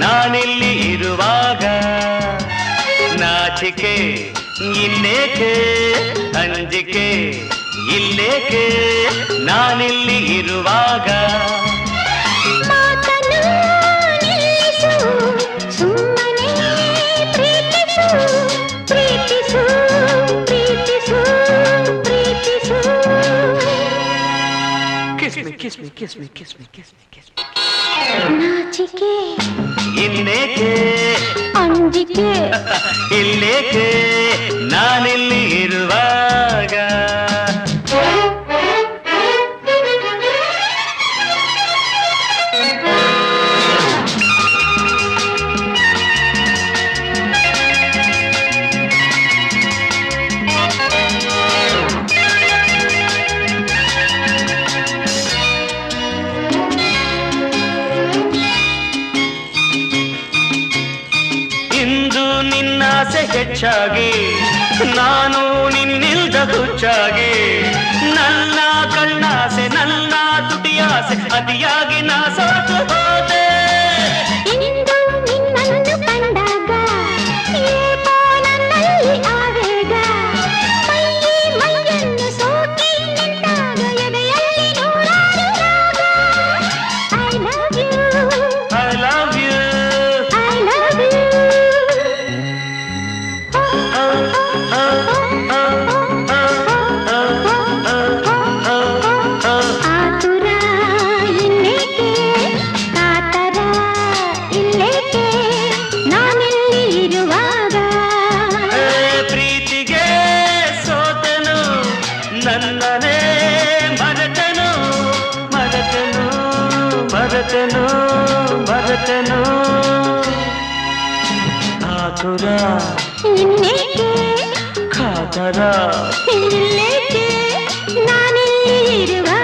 ನಾನಿಲ್ಲಿ ಇರುವಾಗ ನಾಚಿಕೆ ಇನ್ನೇಕೆ ಅಂಜಿಕೆ ಇಲ್ಲೇಕೆ ನಾನಿಲ್ಲಿ ಇರುವಾಗ kiss me, kiss me, kiss me, kiss me, kiss me. ನಾಚಿಕೆ ಇನ್ನೇಕೆ ಅಂಜಿಕೆ ಇಲ್ಲೇಕೆ ನಾನಿಲ್ಲಿ ಇರುವಾಗ ನಿನ್ನಾಸೆ ಹೆಚ್ಚಾಗಿ ನಾನು ನಿನ್ನಿಲ್ದ ಹುಚ್ಚಾಗಿ ನನ್ನ ಕಣ್ಣಾಸೆ ನನ್ನ ತುಟಿಯಾಸೆ ಅತಿಯಾಗಿ ನಾ ಸಾಕು ಹೋದೆ ಇಂದು ನಿನ್ನನ್ನು ಕಂಡಾಗ ಏಕೋ ನನ್ನಲ್ಲಿ ಆವೇಗ ಮೈಯನ್ನು ಸೋಕಿ ನಿಂತಾಗ ಎದೆಯಲ್ಲಿ ನೂರಾರು ರಾಗ I love you I love you I love you ಆತುರ ಇನ್ನೇಕೆ ಕಾತರ ಇಲ್ಲೇಕೆ ನಾನಿಲ್ಲಿ ಇರುವಾಗ ಪ್ರೀತಿಗೆ ಸೋತನು ನನ್ನನೇ ಮರೆತನು ಮರೆತನು ಮರೆತನು ಮರೆತನು ಆತುರ ಇನ್ನೇಕೆ ಕಾತರ ಇಲ್ಲೇಕೆ ನಾನಿಲ್ಲಿ ಇರುವಾಗ